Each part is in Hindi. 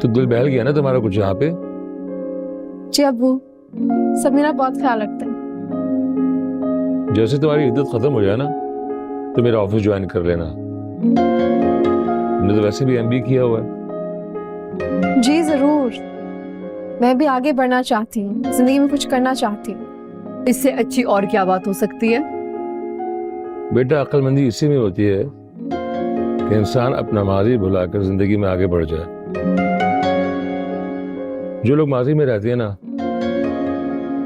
तो दिल बहल गया ना तुम्हारा कुछ यहाँ पे? जी अब्बू, सब मेरा बहुत ख्याल रखते हैं। जैसे तुम्हारी इद्दत खत्म हो जाए ना तो मेरा ऑफिस ज्वाइन कर लेना। तुमने तो वैसे भी एमबीए किया हुआ है। जी जरूर, मैं भी आगे बढ़ना चाहती हूँ, जिंदगी में कुछ करना चाहती हूँ। इससे अच्छी और क्या बात हो सकती है? बेटा, अक्लमंदी इसी में होती है कि इंसान अपना माजी भुलाकर जिंदगी में आगे बढ़ जाए। जो लोग माजी में रहते हैं ना,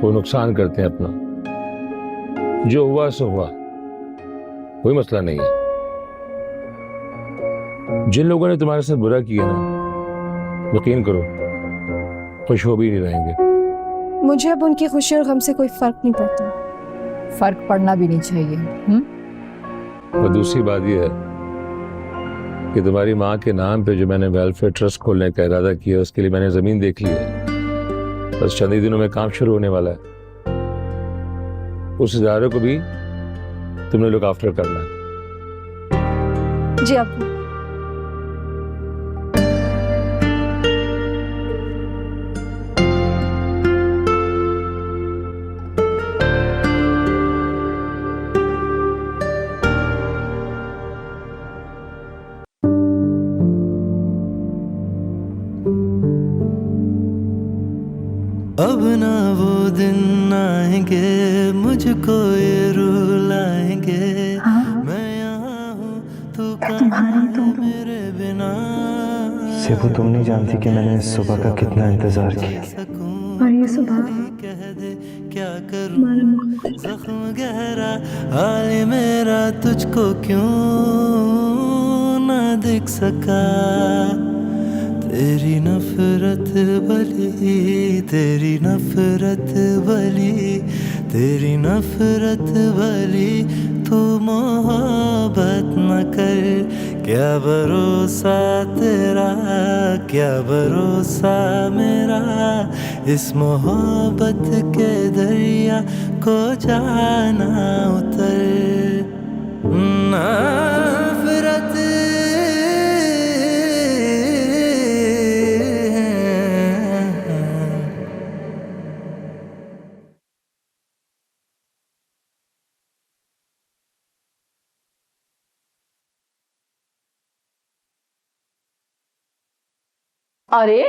वो नुकसान करते हैं अपना। जो हुआ सो हुआ, कोई मसला नहीं है। जिन लोगों ने तुम्हारे साथ बुरा किया ना, यकीन करो खुश हो भी नहीं रहेंगे। मुझे अब उनकी खुशी और गम से कोई फर्क नहीं पड़ता। फर्क पड़ना भी नहीं चाहिए। और दूसरी बात यह है कि तुम्हारी माँ के नाम पे जो मैंने वेलफेयर ट्रस्ट खोलने का इरादा किया, उसके लिए मैंने जमीन देख ली है। बस चंद ही दिनों में काम शुरू होने वाला है। उस इदारे को भी तुमने लुक आफ्टर करना है। जी अब्बू। अब ना वो दिन आएंगे मुझको ये रुलाएंगे। मैं यहाँ हूँ तू कहाँ मेरे बिना। सेबू, तुम नहीं जानती कि मैंने इस सुबह का कितना इंतजार किया। और ये सुबह कह दे क्या करूँ, जख्म गहरा हाल मेरा तुझको क्यों ना दिख सका। तेरी नफरत भली, तेरी नफरत भली, तेरी नफरत भली, तू मोहब्बत न कर। क्या भरोसा तेरा, क्या भरोसा मेरा, इस मोहब्बत के दरिया को जाना उतर। नफरत अरे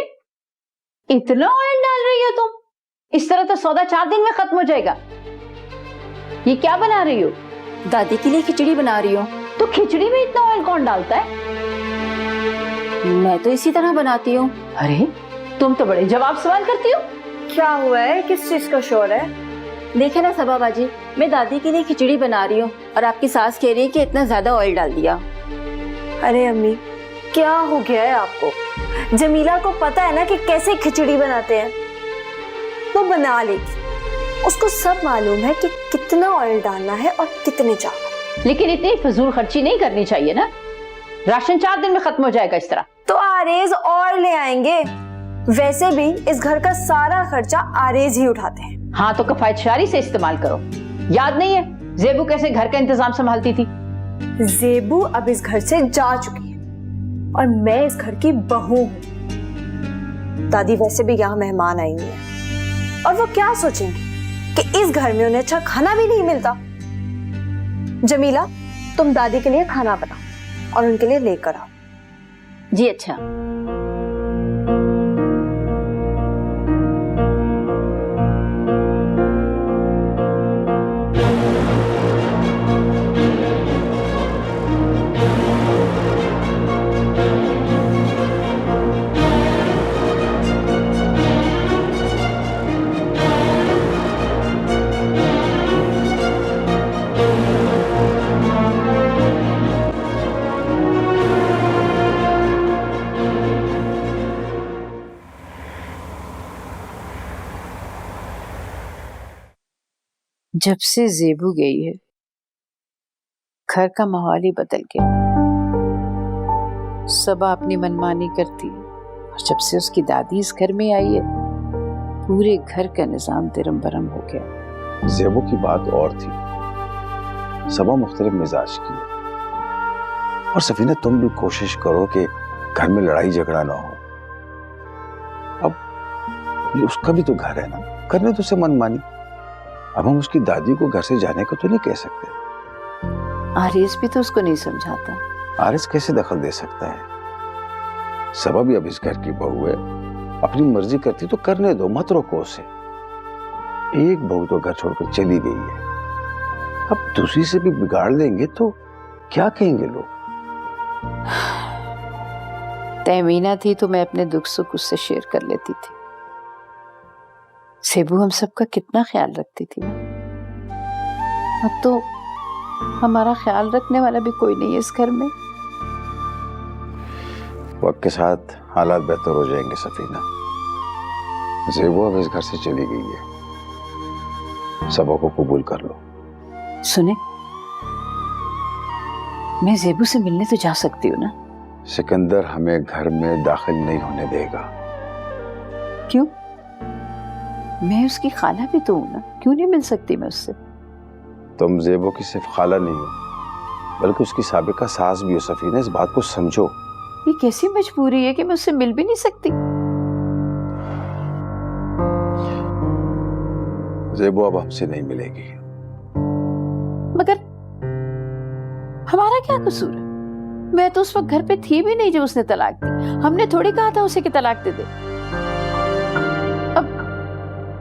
इतना ऑयल डाल रही हो तुम? इस तरह तो सौदा 4 दिन में खत्म हो जाएगा। ये क्या बना रही हो? दादी के लिए खिचड़ी बना रही हूँ। तो खिचड़ी में इतना ऑयल कौन डालता है? मैं तो इसी तरह बनाती हूँ। अरे तुम तो बड़े जवाब सवाल करती हो। क्या हुआ है, किस चीज का शोर है? देखे ना सबा बाजी, मैं दादी के लिए खिचड़ी बना रही हूँ और आपकी सास कह रही है कि इतना ज्यादा ऑयल डाल दिया। अरे अम्मी, क्या हो गया है आपको? जमीला को पता है ना कि कैसे खिचड़ी बनाते हैं, वो बना लेगी। उसको सब मालूम है कि कितना ऑयल डालना है और कितने चावल। लेकिन इतनी फजूल खर्ची नहीं करनी चाहिए ना। राशन 4 दिन में खत्म हो जाएगा इस तरह। तो आरेज और ले आएंगे। वैसे भी इस घर का सारा खर्चा आरेज ही उठाते हैं। हाँ तो किफायतशारी से इस्तेमाल करो। याद नहीं है जेबू कैसे घर का इंतजाम संभालती थी? जेबू अब इस घर से जा चुकी है और मैं इस घर की बहू हूँ। दादी वैसे भी यहाँ मेहमान आई हुई है और वो क्या सोचेंगी कि इस घर में उन्हें अच्छा खाना भी नहीं मिलता। जमीला, तुम दादी के लिए खाना बनाओ और उनके लिए लेकर आओ। जी अच्छा। जब से जेबू गई है घर का माहौल ही बदल गया। सबा अपनी मनमानी करती है और जब से उसकी दादी इस घर में आई है पूरे घर का निजाम तिरम बरम हो गया। जेबू की बात और थी, सबा मुख्तलिफ मिजाज की है। और सफीना, तुम भी कोशिश करो कि घर में लड़ाई झगड़ा ना हो। ये उसका भी तो घर है ना, करने तो उसे मनमानी। अब हम उसकी दादी को घर से जाने को तो नहीं कह सकते। आरिस भी तो उसको नहीं समझाता। आरिस कैसे दखल दे सकता है? सबा भी अब इस घर की बहू है, अपनी मर्जी करती तो करने दो, मत रोको उसे। एक बहू तो घर छोड़कर चली गई है, अब दूसरी से भी बिगाड़ लेंगे तो क्या कहेंगे लोग? तहमीना थी तो मैं अपने दुख सुख उससे शेयर कर लेती थी। सेबू हम सबका कितना ख्याल रखती थी ना। अब तो हमारा ख्याल रखने वाला भी कोई नहीं है इस घर में। वक्त के साथ हालात बेहतर हो जाएंगे सफीना। ज़ेबू अब इस घर से चली गई है, सबा को कबूल कर लो। सुने, मैं ज़ेबू से मिलने तो जा सकती हूँ ना? सिकंदर हमें घर में दाखिल नहीं होने देगा। क्यों? मैं उसकी खाला भी तो हूँ ना, क्यों नहीं मिल सकती मैं उससे? तुम ज़ेबू की सिर्फ खाला नहीं हो, बल्कि उसकी साबिका सास भी हो सफीना, इस बात को समझो। ये कैसी मजबूरी है कि मैं उससे मिल भी नहीं सकती? ज़ेबू अब हमसे नहीं मिलेगी। मगर हमारा क्या कसूर है? मैं तो उस वक्त घर पे थी भी नहीं जब उसने तलाक दी। हमने थोड़ी कहा था उसे कि तलाक दे दे।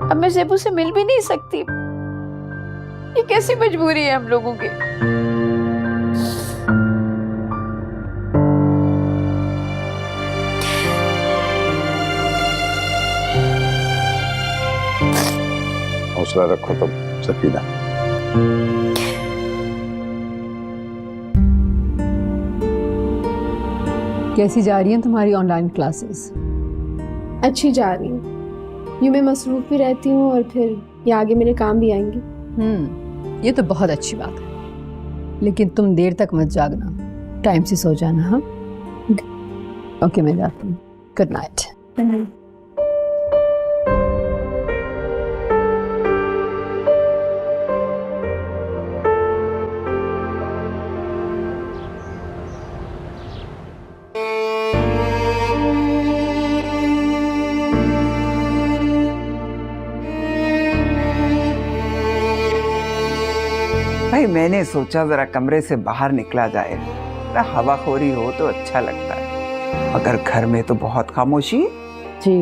अब मैं ज़ेबू से मिल भी नहीं सकती। ये कैसी मजबूरी है हम लोगों की? हौसला रखो तुम सफीना। कैसी जा रही हैं तुम्हारी ऑनलाइन क्लासेस? अच्छी जा रही हूँ। यूँ मैं मसरूफ भी रहती हूँ और फिर ये आगे मेरे काम भी आएंगे। ये तो बहुत अच्छी बात है, लेकिन तुम देर तक मत जागना, टाइम से सो जाना। हाँ ओके, मैं जाती हूँ। Good night. भाई मैंने सोचा जरा कमरे से बाहर निकला जाए, जरा हवाखोरी हो तो अच्छा लगता है। मगर घर में तो बहुत खामोशी। जी,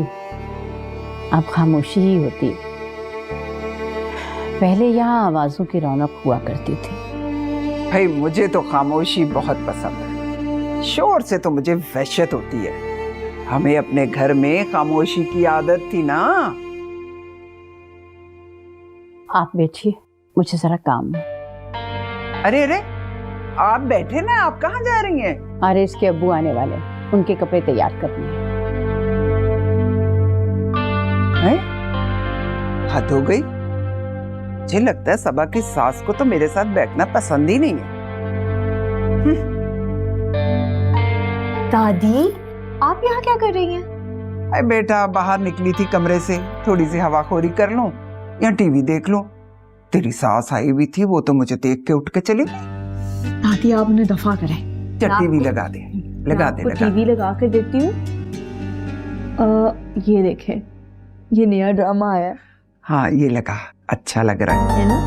अब खामोशी ही होती है। पहले यहाँ आवाजों की रौनक हुआ करती थी। भाई मुझे तो खामोशी बहुत पसंद है, शोर से तो मुझे वहशत होती है। हमें अपने घर में खामोशी की आदत थी ना। आप बैठिए, मुझे जरा काम है। अरे अरे, आप बैठे ना, आप कहाँ जा रही हैं? अरे इसके अब्बू आने वाले, उनके कपड़े तैयार करने हैं। हद हो गई। मुझे लगता है सबा की सास को तो मेरे साथ बैठना पसंद ही नहीं है। दादी, आप यहाँ क्या कर रही हैं? अरे बेटा, बाहर निकली थी कमरे से, थोड़ी सी हवाखोरी कर लूं या टीवी देख लूं। तेरी सास आई भी थी, वो तो मुझे देख के उठ के चली। दादी आप उन्हें दफा करें। चल टीवी लगा दे, लगा दे, लगा टीवी लगा कर देती हूँ। ये देखें, ये नया ड्रामा आया है। हाँ ये लगा, अच्छा लग रहा है ना?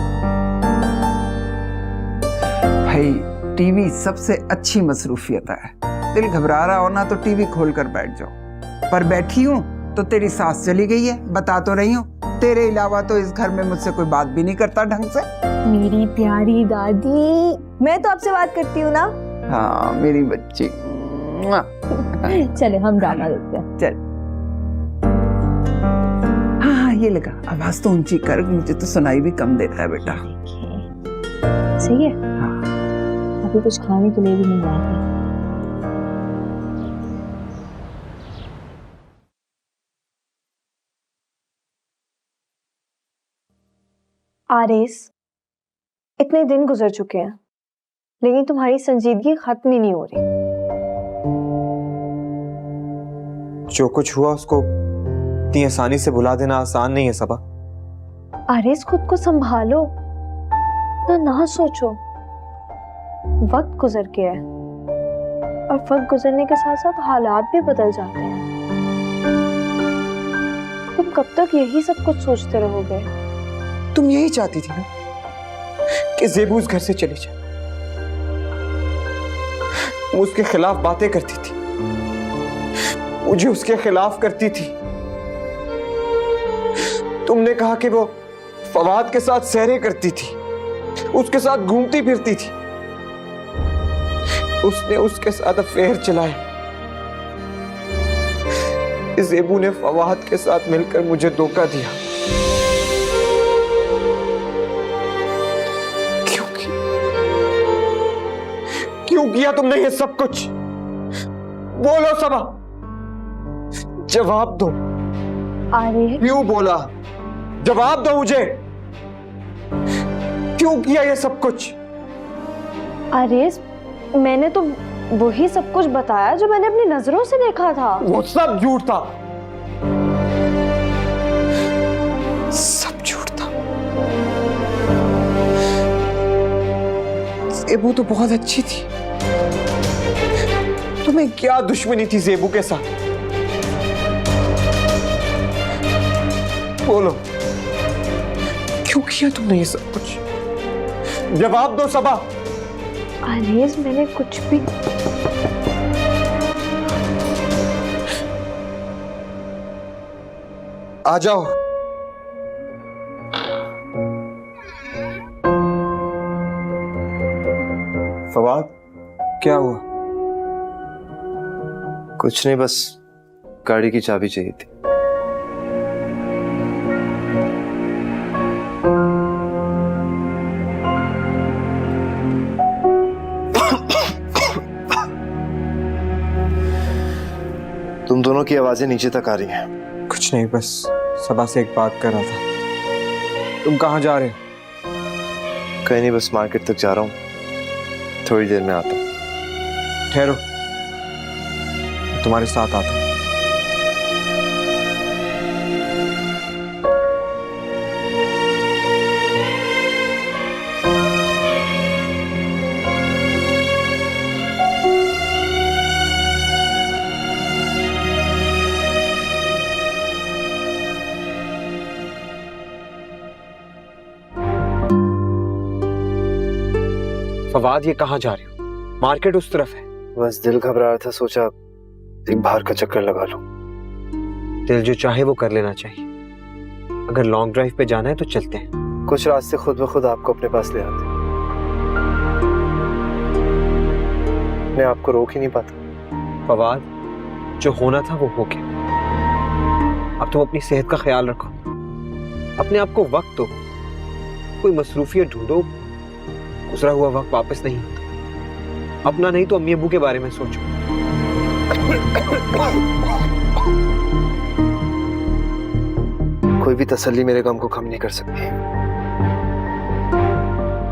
भाई टीवी सबसे अच्छी मसरूफियत है। दिल घबरा रहा हो ना तो टीवी खोल कर बैठ जाओ। पर बैठी हूँ तो तेरी सास चली गई है, बता तो रही हूँ। तेरे अलावा तो इस घर में मुझसे कोई बात भी नहीं करता ढंग से। मेरी प्यारी दादी, मैं तो आपसे बात करती हूँ ना। हाँ मेरी बच्ची। चले हम ड्रामा देखते हैं। चल। हाँ ये लगा, आवाज तो ऊंची कर, मुझे तो सुनाई भी कम देता है बेटा। सही है। हाँ अभी कुछ खाने के लिए भी नहीं आएगी। आरिस, इतने दिन गुजर चुके हैं लेकिन तुम्हारी संजीदगी खत्म ही नहीं हो रही। जो कुछ हुआ उसको इतनी आसानी से भुला देना आसान नहीं है सबा। आरिस, खुद को संभालो ना सोचो। वक्त गुजर गया है और वक्त गुजरने के साथ साथ हालात भी बदल जाते हैं। तुम कब तक यही सब कुछ सोचते रहोगे? तुम यही चाहती थी ना कि ज़ेबू उस घर से चली जाए। वो उसके खिलाफ बातें करती थी, मुझे उसके खिलाफ करती थी। तुमने कहा कि वो फवाद के साथ सैरें करती थी, उसके साथ घूमती फिरती थी। उसने उसके साथ अफेयर चलाया। ज़ेबू ने फवाद के साथ मिलकर मुझे धोखा दिया। क्यों किया तुमने ये सब कुछ? बोलो सबा, जवाब दो। अरे क्यों बोला? जवाब दो मुझे। क्यों किया ये सब कुछ? आरेस, मैंने तो वही सब कुछ बताया जो मैंने अपनी नजरों से देखा था। वो सब झूठ था, सब झूठ था। ज़ेबू तो बहुत अच्छी थी। तुम्हें क्या दुश्मनी थी ज़ेबू के साथ? बोलो, क्यों किया तुमने ये सब कुछ? जवाब दो सबा। आरेस, मैंने कुछ भी आ जाओ। फवाद, क्या हुआ? कुछ नहीं, बस गाड़ी की चाबी चाहिए थी। तुम दोनों की आवाजें नीचे तक आ रही हैं। कुछ नहीं, बस सबा से एक बात कर रहा था। तुम कहाँ जा रहे हो? कहीं नहीं, बस मार्केट तक जा रहा हूँ। थोड़ी देर में आता हूँ। ठहरो, तुम्हारे साथ आता हूँ। फवाद, ये कहाँ जा रहे हो? मार्केट उस तरफ है। बस दिल घबरा रहा था, सोचा एक बाहर का चक्कर लगा लूं। दिल जो चाहे वो कर लेना चाहिए। अगर लॉन्ग ड्राइव पे जाना है तो चलते हैं। कुछ रास्ते खुद ब खुद आपको अपने पास ले आते। मैं आपको रोक ही नहीं पाता। फवाद, जो होना था वो हो गया। अब तुम अपनी सेहत का ख्याल रखो, अपने आप को वक्त दो, कोई मसरूफियत ढूंढो। गुजरा हुआ वक्त वापस नहीं आता। अपना नहीं तो अम्मी अब्बू के बारे में सोचो। कोई भी तसल्ली मेरे गम को कम नहीं कर सकती।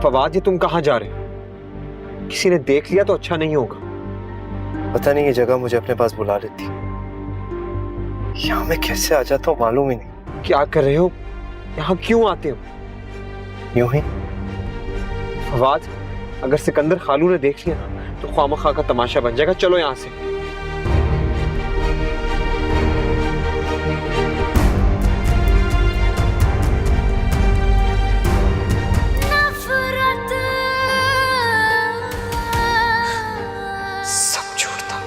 फवाद, ये तुम कहाँ जा रहे हो? किसी ने देख लिया तो अच्छा नहीं होगा। पता नहीं ये जगह मुझे अपने पास बुला लेती। यहाँ मैं कैसे आ जाता हूँ मालूम ही नहीं। क्या कर रहे हो? यहाँ क्यों आते हो? यूं ही। फवाद, अगर सिकंदर खालू ने देख लिया ना तो ख्वामखा का तमाशा बन जाएगा। चलो यहाँ से। सब झूठ था।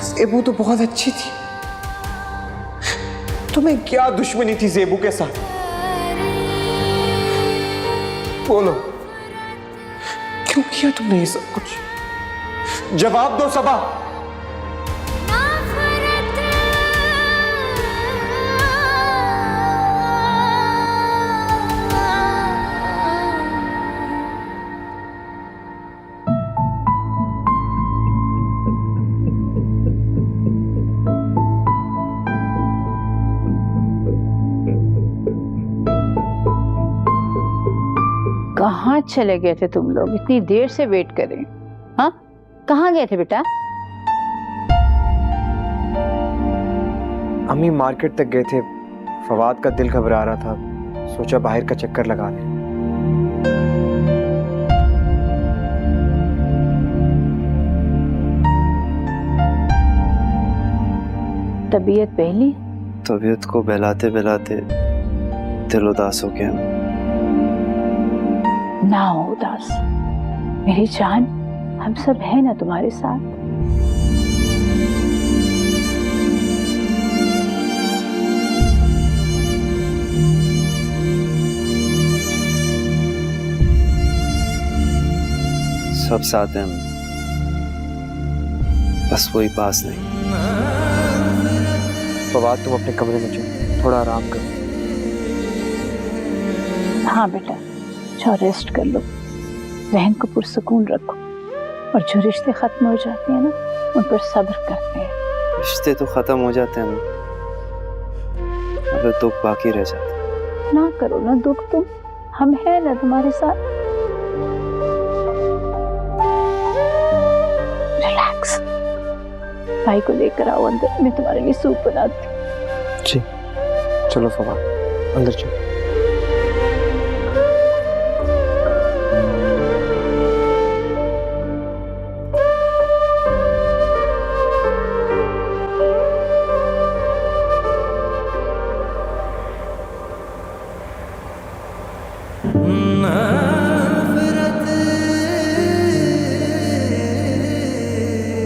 ज़ेबू तो बहुत अच्छी थी। तुम्हें क्या दुश्मनी थी ज़ेबू के साथ? बोलो, क्यों किया तुमने ये सब कुछ? जवाब दो सबा। कहाँ चले गए थे तुम लोग? इतनी देर से वेट करें। हाँ, कहाँ गए थे बेटा? अम्मी मार्केट तक गए थे। फवाद का दिल घबरा रहा था, सोचा बाहर का चक्कर लगा लें। तबीयत पहली तबीयत को बहलाते बहलाते दिल उदास हो गया। ना हो उदास मेरी जान, हम सब हैं ना तुम्हारे साथ। सब साथ हैं, बस वही पास नहीं। फवाद, तुम अपने कमरे में जाओ, थोड़ा आराम करो। हाँ बेटा, जाओ रेस्ट कर लो, जहन को पुरसुकून रखो, और जो रिश्ते खत्म हो जाते हैं ना, उन पर सब्र करते हैं। रिश्ते तो खत्म हो जाते हैं, अगर दुख बाकी रह जाते। ना करो ना दुख तुम, हम हैं ना तुम्हारे साथ। रिलैक्स, भाई को लेकर आओ अंदर, मैं तुम्हारे लिए सूप बनाती हूँ। जी चलो फवाद, अंदर चलो।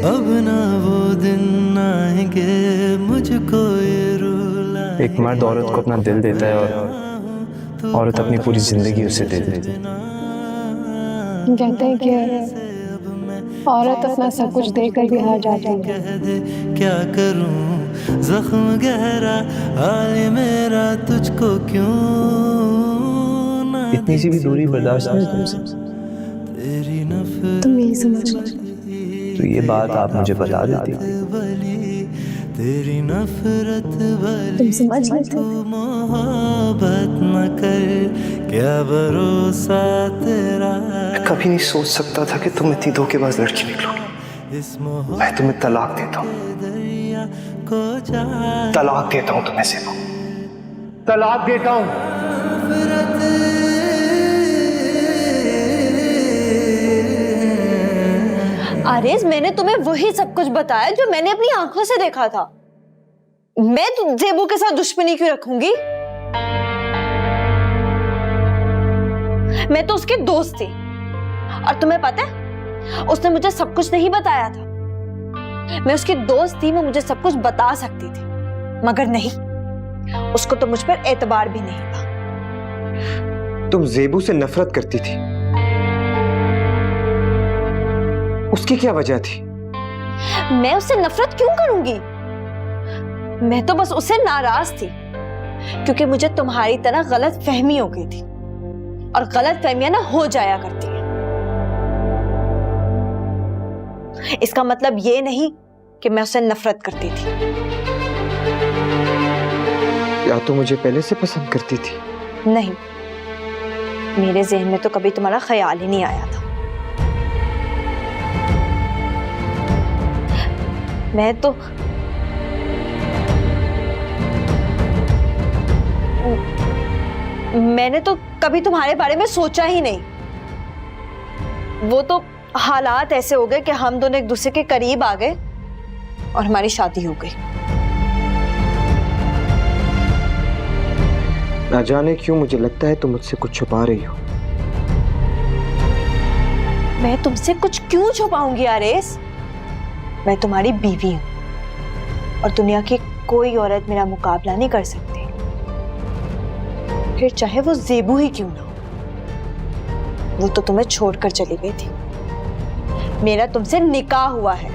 अब ना वो दिन आएंगे मुझको ये रुला। एक मर्द औरत को अपना दिल देता है और औरत अपनी पूरी जिंदगी उसे दे देती है। कहते हैं कि औरत अपना सब कुछ देकर भी हार जाती है। क्या करूं जख्म गहरा हाल मेरा तुझको क्यों ना। इतनी सी भी दूरी बर्दाश्त नहीं तुमसे, तेरी नफरत तुम यही समझ लो, तो ये बात आप मुझे बता देती। तेरी नफरत तुम समझ लेते। मोहब्बत न कर, क्या भरोसा तेरा। मैं कभी नहीं सोच सकता था कि तुम इतनी धोखेबाज लड़की निकलोगी। मैं तुम्हें तलाक देता हूँ, तलाक देता हूँ तुम्हें से, तलाक देता हूँ। आरेज, मैंने तुम्हें वही सब कुछ बताया जो मैंने अपनी आंखों से देखा था। मैं तो जेबू के साथ दुश्मनी क्यों रखूंगी? मैं तो उसकी दोस्त थी, और तुम्हें पता है उसने मुझे सब कुछ नहीं बताया था। मैं उसकी दोस्त थी, मैं मुझे सब कुछ बता सकती थी, मगर नहीं, उसको तो मुझ पर एतबार भी नहीं था। तुम जेबू से नफरत करती थी, उसकी क्या वजह थी? मैं उससे नफरत क्यों करूंगी? मैं तो बस उससे नाराज थी, क्योंकि मुझे तुम्हारी तरह गलत फहमी हो गई थी, और गलत फहमियां ना हो जाया करती हैं। इसका मतलब ये नहीं कि मैं उससे नफरत करती थी। या तो मुझे पहले से पसंद करती थी? नहीं, मेरे जहन में तो कभी तुम्हारा ख्याल ही नहीं आया था। मैंने तो कभी तुम्हारे बारे में सोचा ही नहीं। वो तो हालात ऐसे हो गए कि हम दोनों एक दूसरे के करीब आ गए और हमारी शादी हो गई। ना जाने क्यों मुझे लगता है तुम मुझसे कुछ छुपा रही हो। मैं तुमसे कुछ क्यों छुपाऊंगी आरेस? मैं तुम्हारी बीवी हूं, और दुनिया की कोई औरत मेरा मुकाबला नहीं कर सकती, फिर चाहे वो जेबू ही क्यों ना हो। वो तो तुम्हें छोड़कर चली गई थी, मेरा तुमसे निकाह हुआ है।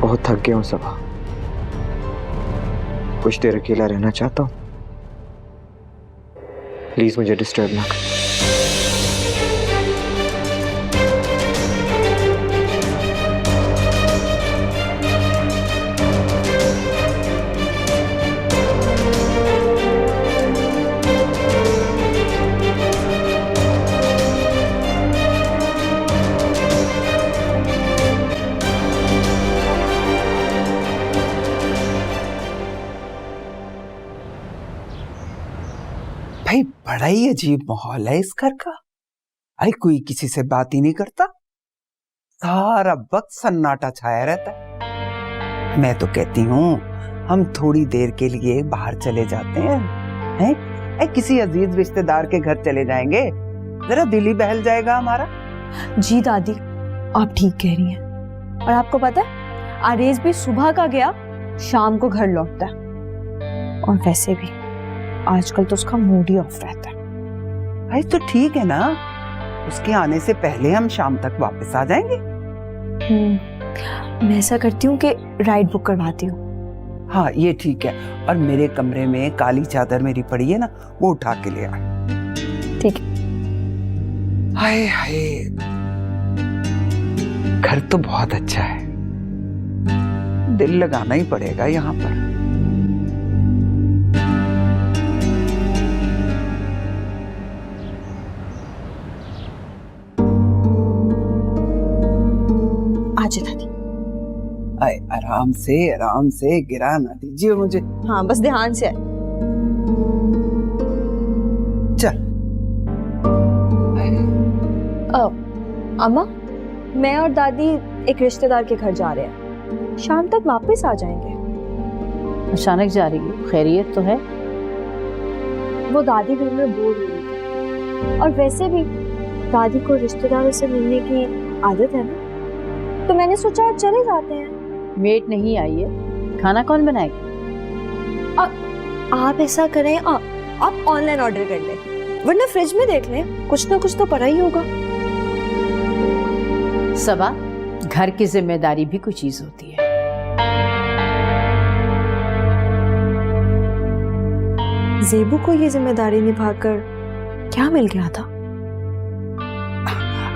बहुत थक गया हूं सबा, कुछ देर अकेला रहना चाहता हूं। प्लीज मुझे डिस्टर्ब ना कर। भाई बड़ा ही अजीब माहौल है इस घर का। अरे कोई किसी से बात ही नहीं करता, सारा वक्त सन्नाटा छाया रहता है। मैं तो कहती हूँ हम थोड़ी देर के लिए बाहर चले जाते हैं, किसी अजीज रिश्तेदार के घर चले जाएंगे, जरा दिल ही बहल जाएगा हमारा। जी दादी, आप ठीक कह रही हैं। और आपको पता है, आरेज भी सुबह का गया, शाम को घर लौटता है। और वैसे भी आजकल तो उसका मूड ही ऑफ रहता है। भाई तो ठीक है ना, उसके आने से पहले हम शाम तक वापस आ जाएंगे। मैं ऐसा करती हूँ कि राइड बुक करवाती हूँ। हाँ ये ठीक है। और मेरे कमरे में काली चादर मेरी पड़ी है ना, वो उठा के ले आ। ठीक है। हाय हाय, घर तो बहुत अच्छा है, दिल लगाना ही पड़ेगा यहाँ पर। आजा दादी। आए, आराम से गिरा ना दीजिए मुझे। हाँ बस ध्यान से आए। चल। अम्मा, मैं और दादी एक रिश्तेदार के घर जा रहे हैं, शाम तक वापस आ जाएंगे। अचानक जा रही हो, खैरियत तो है? वो दादी घर में बोर हो रही थी, और वैसे भी दादी को रिश्तेदारों से मिलने की आदत है ना, तो मैंने सोचा चले जाते हैं। मेट नहीं आई है, खाना कौन बनाएगा? आप ऐसा करें, आप ऑनलाइन ऑर्डर कर लें, वरना फ्रिज में देख लें, कुछ ना कुछ तो पड़ा ही होगा। सबा, घर की जिम्मेदारी भी कोई चीज होती है। ज़ेबू को ये जिम्मेदारी निभाकर क्या मिल गया था?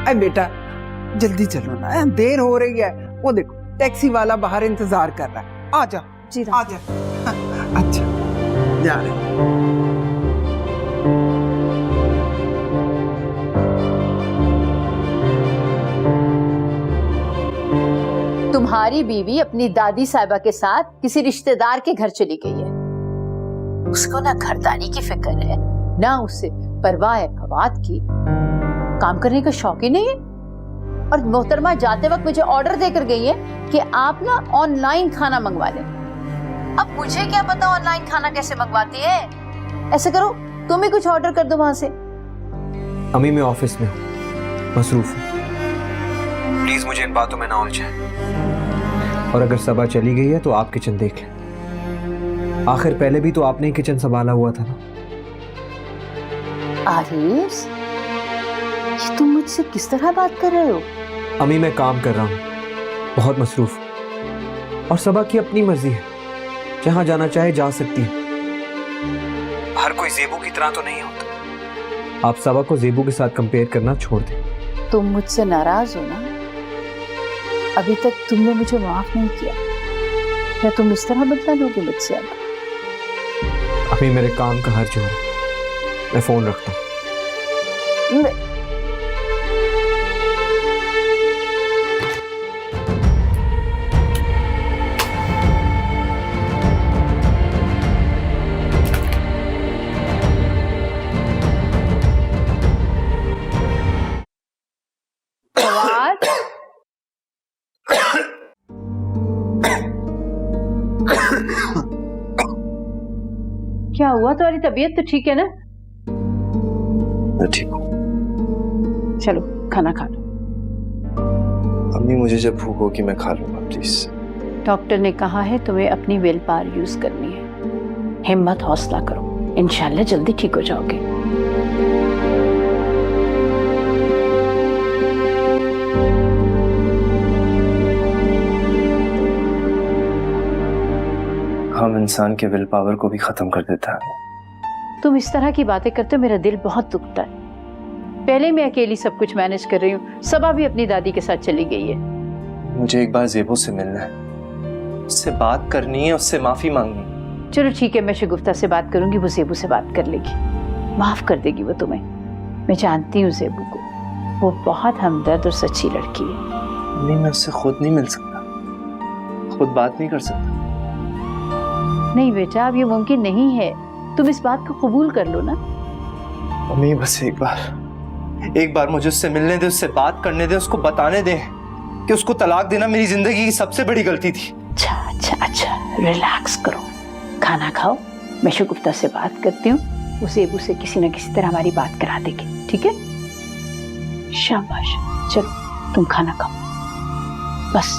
अरे बेटा जल्दी चलो ना, देर हो रही है। वो देखो टैक्सी वाला बाहर इंतजार कर रहा है, आ जा। जी आ जा। अच्छा जा रहे। तुम्हारी बीवी अपनी दादी साहिबा के साथ किसी रिश्तेदार के घर चली गई है। उसको ना घरदारी की फिक्र है, ना उससे परवाह है फवाद की। काम करने का शौक ही नहीं है। और मोहतरमा जाते वक्त मुझे ऑर्डर देकर गई है कि आप ना ऑनलाइन खाना मंगवा लें। अब मुझे क्या पता ऑनलाइन खाना कैसे मंगवाती है। ऐसे करो, तुम ही कुछ ऑर्डर कर दो वहां से। अम्मी मैं ऑफिस में हूँ, मसरूफ हूँ, प्लीज मुझे इन बातों में ना उलझाएं। और अगर सबा चली गई है तो आप किचन देख लें, आखिर पहले भी तो आपने ही किचन संभाला हुआ था ना। आरिस, ये तुम मुझसे किस तरह बात कर रहे हो? अम्मी मैं काम कर रहा हूँ, बहुत मसरूफ हूँ, और सबा की अपनी मर्जी है, जहाँ जाना चाहे जा सकती है। हर कोई ज़ेबू की तरह तो नहीं होता। आप सबा को ज़ेबू के साथ कंपेयर करना छोड़ दें। तुम मुझसे नाराज हो ना? अभी तक तुमने मुझे माफ नहीं किया, क्या तुम इस तरह बदला लोगे मुझसे? अभी मेरे काम का हर्ज हो रहा है, मैं फोन रखता हूँ। क्या हुआ? तुम्हारी तबीयत तो ठीक है ना? मैं ठीक हूँ। चलो खाना खा लो। अम्मी मुझे जब भूख होगी मैं खा लूंगा प्लीज। डॉक्टर ने कहा है तुम्हें अपनी विल पावर यूज करनी है। हिम्मत हौसला करो, इंशाल्लाह जल्दी ठीक हो जाओगे। हम इंसान के विल पावर को भी खत्म कर देता है। तुम इस तरह की बातें करते हो, मेरा दिल बहुत दुखता है। पहले मैं अकेली सब कुछ मैनेज कर रही हूँ, सबा भी अपनी दादी के साथ चली गई है। मुझे एक बार ज़ेबू से मिलना है, उससे बात करनी है, उससे माफी मांगनी। चलो ठीक है, मैं शगुफ्ता से बात करूंगी, वो ज़ेबू से बात कर लेगी, माफ कर देगी वो तुम्हें। मैं जानती हूँ ज़ेबू को, वो बहुत हमदर्द और सच्ची लड़की है। नहीं मैं उससे खुद नहीं मिल सकता, खुद बात नहीं कर सकता। नहीं बेटा, अब ये मुमकिन नहीं है, तुम इस बात को कबूल कर लो ना। अम्मी बस एक बार मुझे उससे मिलने दे, उससे बात करने दे, उसको बताने दे कि उसको तलाक देना मेरी जिंदगी की सबसे बड़ी गलती थी। अच्छा अच्छा अच्छा, रिलैक्स करो, खाना खाओ। मैं शगुफ्ता से बात करती हूँ, उसे एबू से किसी न किसी तरह हमारी बात करा देगी, ठीक है? शाबाश, चलो तुम खाना खाओ बस।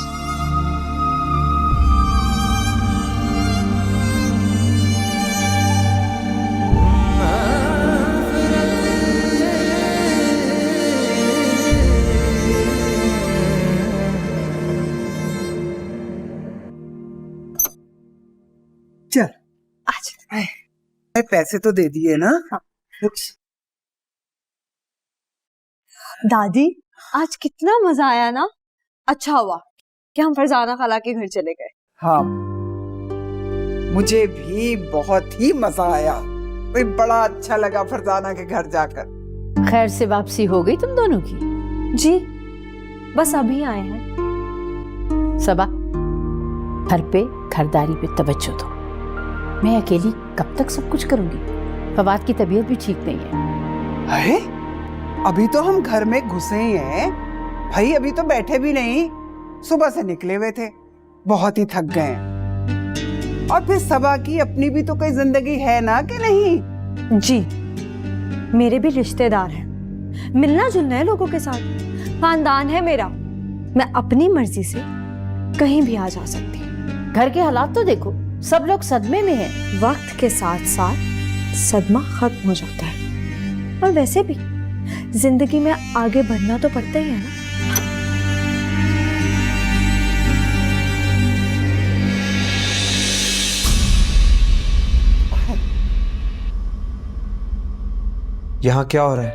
चल पैसे तो दे दिए ना? हाँ। दादी आज कितना मजा आया ना। अच्छा हुआ कि हम फरजाना खाला के घर चले गए। हाँ, मुझे भी बहुत ही मजा आया, बड़ा अच्छा लगा फरजाना के घर जाकर। खैर से वापसी हो गई तुम दोनों की? जी बस अभी आए हैं। सबा, घर पे खरीदारी पे तवज्जो दो। मैं अकेली कब तक सब कुछ करूंगी? फवाद की तबीयत भी ठीक नहीं है। अरे अभी तो हम घर में घुसे ही हैं भाई, अभी तो बैठे भी नहीं, सुबह से निकले हुए थे, बहुत ही थक गए हैं। और फिर सबा की अपनी भी तो कोई जिंदगी है ना कि नहीं? जी मेरे भी रिश्तेदार हैं, मिलना जुलना है लोगों के साथ, खानदान है मेरा, मैं अपनी मर्जी से कहीं भी आ जा सकती हूँ। घर के हालात तो देखो, सब लोग सदमे में हैं। वक्त के साथ साथ सदमा खत्म हो जाता है, और वैसे भी जिंदगी में आगे बढ़ना तो पड़ता ही है ना। यहाँ क्या हो रहा है?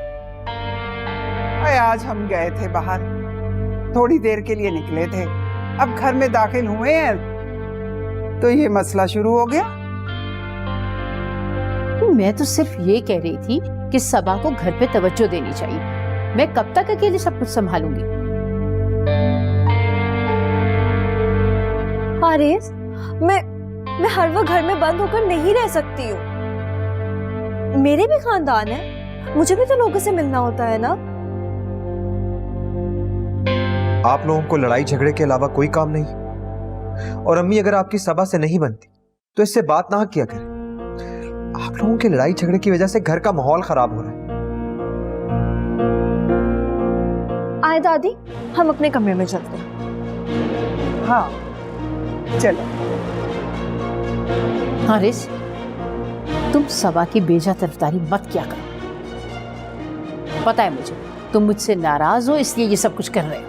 अरे आज हम गए थे बाहर, थोड़ी देर के लिए निकले थे, अब घर में दाखिल हुए हैं तो ये मसला शुरू हो गया। मैं तो सिर्फ ये कह रही थी कि सबा को घर पे तवज्जो देनी चाहिए। मैं कब तक अकेले सब कुछ संभालूंगी? हारिस, मैं हर वक्त घर में बंद होकर नहीं रह सकती हूँ। मेरे भी खानदान है, मुझे भी तो लोगों से मिलना होता है ना। आप लोगों को लड़ाई झगड़े के अलावा कोई काम नहीं? और अम्मी अगर आपकी सबा से नहीं बनती तो इससे बात ना किया करें। आप लोगों की लड़ाई झगड़े की वजह से घर का माहौल खराब हो रहा है। आए दादी, हम अपने कमरे में चलते हैं। हाँ चलो। हारिस, तुम सबा की बेजा तरफदारी मत किया करो। पता है मुझे तुम मुझसे नाराज हो इसलिए ये सब कुछ कर रहे हो।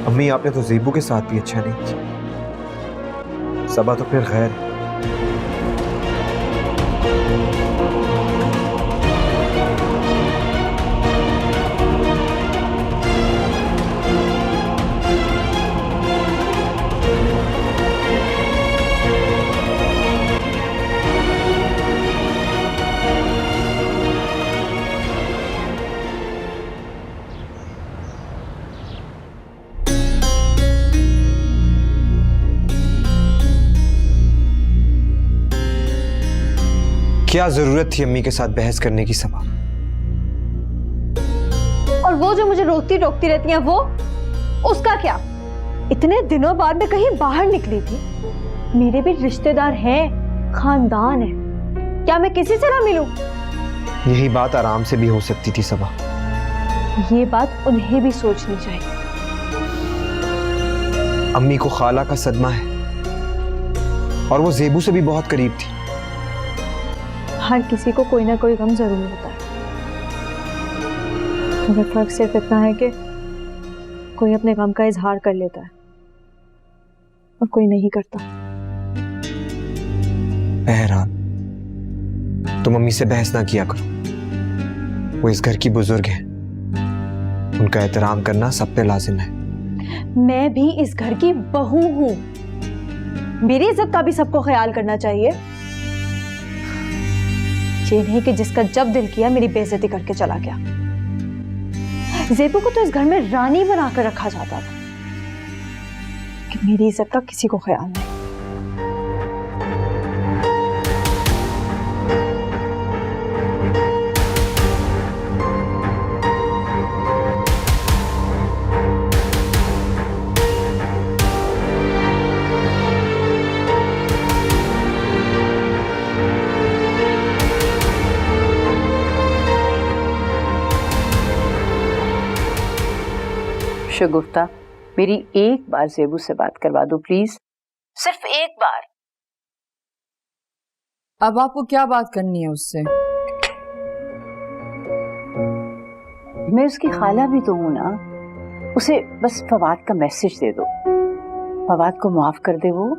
अम्मी आपने तो ज़ेबू के साथ भी अच्छा नहीं किया, सबा तो फिर खैर। क्या जरूरत थी अम्मी के साथ बहस करने की सबा? और वो जो मुझे रोकती टोकती रहती है, वो उसका क्या? इतने दिनों बाद मैं कहीं बाहर निकली थी, मेरे भी रिश्तेदार हैं, खानदान है, क्या मैं किसी से ना मिलूं? यही बात आराम से भी हो सकती थी सबा। ये बात उन्हें भी सोचनी चाहिए। अम्मी को खाला का सदमा है और वो ज़ेबू से भी बहुत करीब थी। हर किसी को कोई ना कोई गम जरूर होता है, मगर फर्क सिर्फ इतना है कि कोई अपने गम का इजहार कर लेता है और कोई नहीं करता। बहरहाल तुम अम्मी से बहस ना किया करो, वो इस घर की बुजुर्ग हैं, उनका एहतराम करना सब पे लाजिम है। मैं भी इस घर की बहू हूं, मेरी इज्जत का भी सबको ख्याल करना चाहिए। ये नहीं कि जिसका जब दिल किया मेरी बेइज्जती करके चला गया। ज़ेबू को तो इस घर में रानी बनाकर रखा जाता था कि मेरी इज्जत का किसी को ख्याल नहीं। शगुफ्ता, मेरी एक बार ज़ेबू से बात करवा दो प्लीज, सिर्फ एक बार। अब आपको क्या बात करनी है उससे? मैं उसकी खाला भी तो हूं ना, उसे बस फवाद का मैसेज दे दो, फवाद को माफ कर दे वो।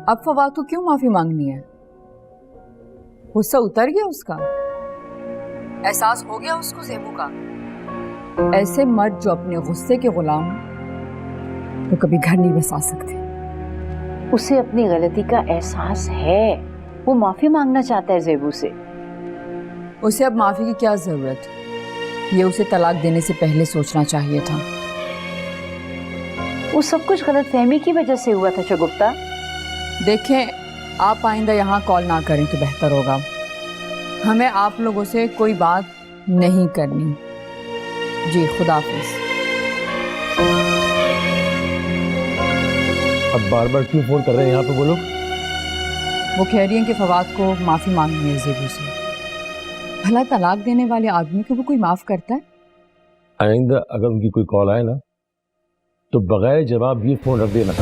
अब फवाद को क्यों माफी मांगनी है? गुस्सा उतर गया उसका, एहसास हो गया उसको ज़ेबू का। ऐसे मर्द जो अपने गुस्से के गुलाम तो कभी घर नहीं बसा सकते। उसे अपनी गलती का एहसास है, वो माफी मांगना चाहता है ज़ेबू से। उसे अब माफी की क्या जरूरत? ये उसे तलाक देने से पहले सोचना चाहिए था। वो सब कुछ गलतफहमी की वजह से हुआ था शगुफ्ता। देखें, आप आइंदा यहाँ कॉल ना करें तो बेहतर होगा। हमें आप लोगों से कोई बात नहीं करनी। जी, खुदा हाफिज़। अब बार बार क्यों फोन कर रहे हैं यहाँ पे वो लोग? वो कह रही हैं कि फवाद को माफ़ी मांगनी है ज़ेबू से। भला तलाक देने वाले आदमी को वो कोई माफ़ करता है? आइंदा अगर उनकी कोई कॉल आए ना तो बगैर जवाब ये फोन रख देना।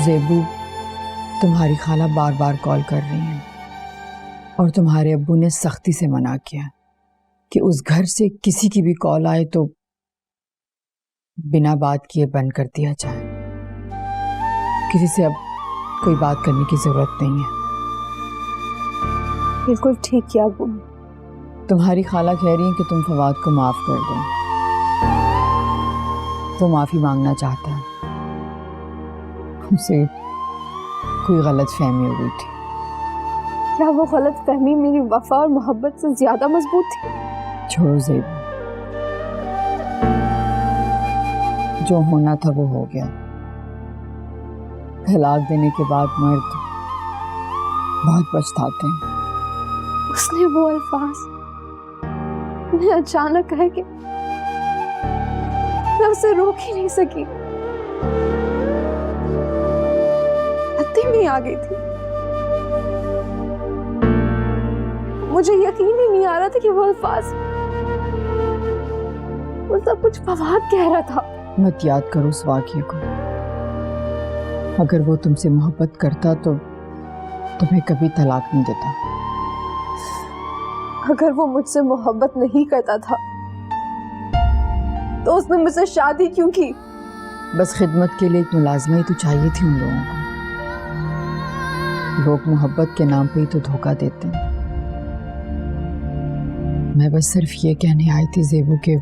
ज़ेबू, तुम्हारी खाला बार बार कॉल कर रही हैं और तुम्हारे अब्बू ने सख्ती से मना किया कि उस घर से किसी की भी कॉल आए तो बिना बात किए बंद कर दिया जाए। किसी से अब कोई बात करने की जरूरत नहीं है। बिल्कुल ठीक किया अब्बू। तुम्हारी खाला कह रही है कि तुम फवाद को माफ कर दो। वो माफी मांगना चाहता है, उसे कोई गलत फहमी हो गई थी। क्या वो गलत फहमी मेरी वफा और मोहब्बत से ज्यादा मजबूत थी? छोड़ो ज़ेबू, जो होना था वो हो गया। तलाक देने के बाद मर्द बहुत पछताते हैं। उसने वो अल्फाज उन्हें अचानक कहे कि मैं उसे रोक ही नहीं सकी। हत्ती में आ गई थी। मुझे यकीन ही नहीं आ रहा था कि वो अल्फाज, वो सब कुछ फवाद कह रहा था। मत याद करो उस वाक़ये को। अगर वो तुमसे मोहब्बत करता तो तुम्हें कभी तलाक नहीं देता। अगर वो मुझसे मोहब्बत नहीं करता था तो उसने मुझसे शादी क्यों की? बस खिदमत के लिए एक मुलाजमा ही तो चाहिए थी उन लोगों को। लोग मोहब्बत के नाम पे ही तो धोखा देते हैं। मैं बस सिर्फ ये कहने आई थी ज़ेबू के